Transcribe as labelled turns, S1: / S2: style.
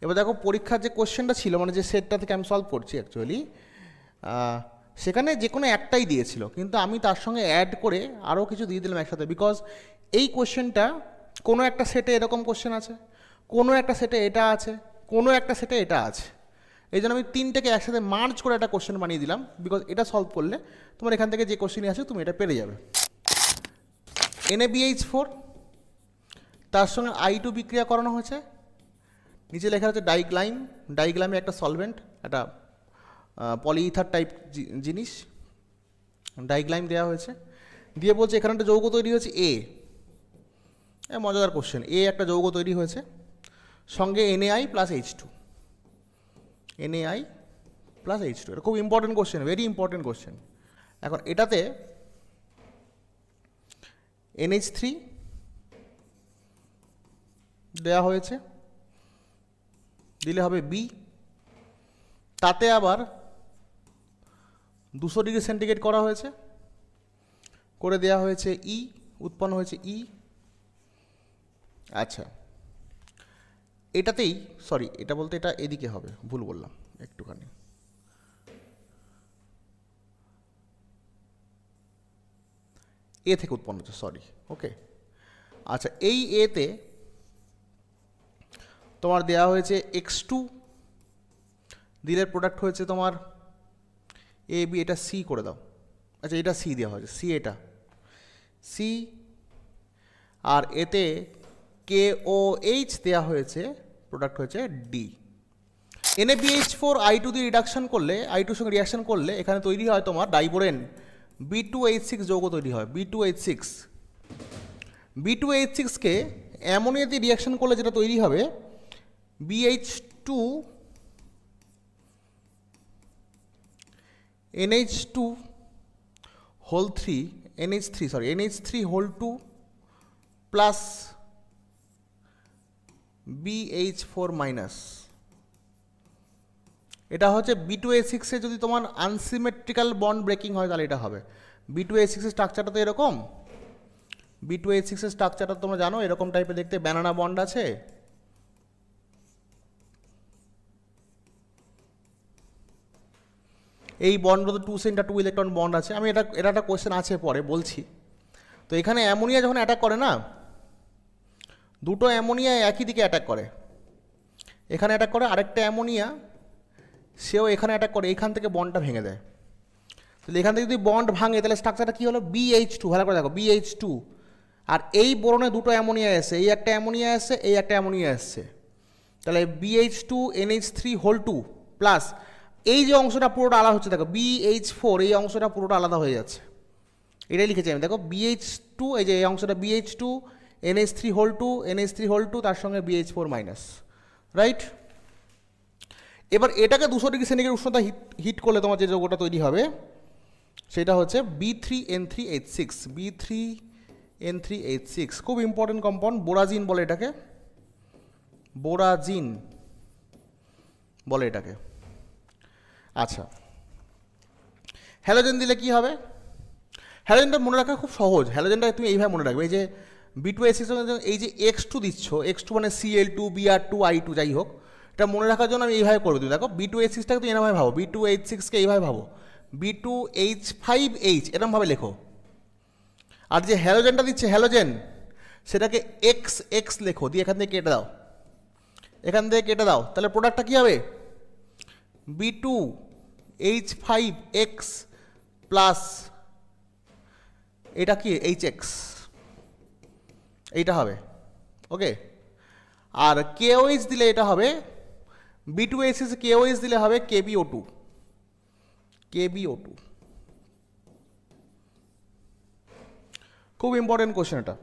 S1: এবার দেখো পরীক্ষার যে কোশ্চেনটা ছিল, মানে যে সেটটা থেকে আমি সলভ করছি অ্যাকচুয়ালি, সেখানে যে কোনো একটাই দিয়েছিল, কিন্তু আমি তার সঙ্গে অ্যাড করে আরও কিছু দিয়ে দিলাম একসাথে, বিকজ এই কোশ্চেনটা কোনো একটা সেটে এরকম কোশ্চেন আছে, কোনো একটা সেটে এটা আছে, কোনো একটা সেটে এটা আছে। এই জন্য আমি তিনটেকে একসাথে মার্জ করে একটা কোশ্চেন বানিয়ে দিলাম, বিকজ এটা সলভ করলে তোমার এখান থেকে যে কোশ্চেনই আসে তুমি এটা পেরে যাবে। NaBH4 তার সঙ্গে I2 বিক্রিয়া করানো হয়েছে, নিচে লেখা হচ্ছে ডাইগ্লাইম। ডাইগ্লামে একটা সলভেন্ট, একটা পলিইথার টাইপ জিনিস, ডাইগ্লাইম দেওয়া হয়েছে, দিয়ে বলছে এখানে একটা যৌগ তৈরি হয়েছে এ। মজাদার কোশ্চেন, এ একটা যৌগ তৈরি হয়েছে সঙ্গে NaI plus H2, NaI plus H2। এটা খুব important question, very important question. এখন এটাতে NH3 দেওয়া হয়েছে, দিলে হবে বি, তাতে আবার 200 ডিগ্রি সেন্টিগ্রেড করা হয়েছে, করে দেওয়া হয়েছে ই, উৎপন্ন হয়েছে ই। আচ্ছা, এটাতেই, সরি এটা বলতে এটা এদিকে হবে, ভুল বললাম একটুখানি, এ থেকে উৎপন্ন হচ্ছে, সরি, ওকে। আচ্ছা, এই এতে তোমার দেওয়া হয়েছে X2, দিলে প্রোডাক্ট হয়েছে তোমার এ বি, এটা সি করে দাও। আচ্ছা, এটা সি দেওয়া হয়েছে, সি, এটা সি, আর এতে KOH দেওয়া হয়েছে, প্রোডাক্ট হয়েছে ডি। NaBH4 I2 দিয়ে রিডাকশন করলে, I2 সঙ্গে রিয়াকশন করলে এখানে তৈরি হয় তোমার ডাইবোরেন B2H6 যৌগ তৈরি হয়, B2H6। B2H6কে অ্যামোনিয়া দিয়ে রিয়াকশন করলে যেটা তৈরি হবে BH2 NH2 whole 3, NH3 whole 2 plus BH4 minus. এটা হচ্ছে B2H6 এ যদি তোমার আনসিমেট্রিক্যাল বন্ড ব্রেকিং হয় তাহলে এটা হবে। B2H6 এর স্ট্রাকচারটা তো এরকম, B2H6 এর স্ট্রাকচারটা তোমরা জানো এরকম টাইপের দেখতে, ব্যানানা বন্ড আছে, এই বন্ড তো 2 সেন্টার 2 ইলেকট্রন বন্ড আছে। আমি এটা একটা কোয়েশ্চেন আছে পরে বলছি। তো এখানে অ্যামোনিয়া যখন অ্যাটাক করে না, দুটো অ্যামোনিয়া একই দিকে অ্যাটাক করে, এখানে অ্যাটাক করে, আরেকটা অ্যামোনিয়া সেও এখানে অ্যাটাক করে, এখান থেকে বন্ডটা ভেঙে দেয়। তাহলে এখান থেকে যদি বন্ড ভাঙে তাহলে স্ট্রাকচারটা কী হলো, BH2, ভালো করে দেখো BH2, আর এই বোরনে দুটো অ্যামোনিয়া এসছে, এই একটা অ্যামোনিয়া এসছে, এই একটা অ্যামোনিয়া এসছে, তাহলে BH2 NH3 হোল 2 প্লাস এই যে অংশটা পুরোটা আলাদা হচ্ছে, দেখো BH4, এই অংশটা পুরোটা আলাদা হয়ে যাচ্ছে, এটাই লিখেছি আমি, দেখো BH2, এই যে এই অংশটা BH2 NH3 whole 2, NH3 whole 2 তার সঙ্গে BH4 মাইনাস, রাইট। এবার এটাকে 200 ডিগ্রি সেন্টিগ্রেড উষ্ণতা হিট করলে তোমার যে যৌগটা তৈরি হবে সেটা হচ্ছে B3N3H6, B3N3H6, খুব ইম্পর্টেন্ট কম্পাউন্ড, বোরাজিন বলে এটাকে, বোরাজিন বলে এটাকে। আচ্ছা, হ্যালোজেন দিলে কি হবে? হ্যালোজেনটা মনে রাখা খুব সহজ, হ্যালোজেনটা তুমি এইভাবে মনে রাখবে, এই যে B2H6 এই যে X2 দিচ্ছ, X2 মানে Cl2 Br2 I2 যাই হোক, এটা মনে রাখার জন্য আমি এইভাবে করবো। তুমি দেখো B2H6টাকে তুমি এরকমভাবে ভাবো, B2H6কে এইভাবে ভাবো, B2H5H এরকমভাবে লেখো। আর যে হ্যালোজেনটা দিচ্ছে হ্যালোজেন, সেটাকে XX লেখো, দিয়ে এখান থেকে কেটে দাও, এখান থেকে কেটে দাও, তাহলে প্রোডাক্টটা কী হবে, B2H5X প্লাস এটা কি HX, এইটা হবে, ওকে। আর KOH দিলে এটা হবে, B2H6 KOH দিলে হবে KBO2, KBO2, খুব ইম্পর্টেন্ট কোশ্চেন এটা।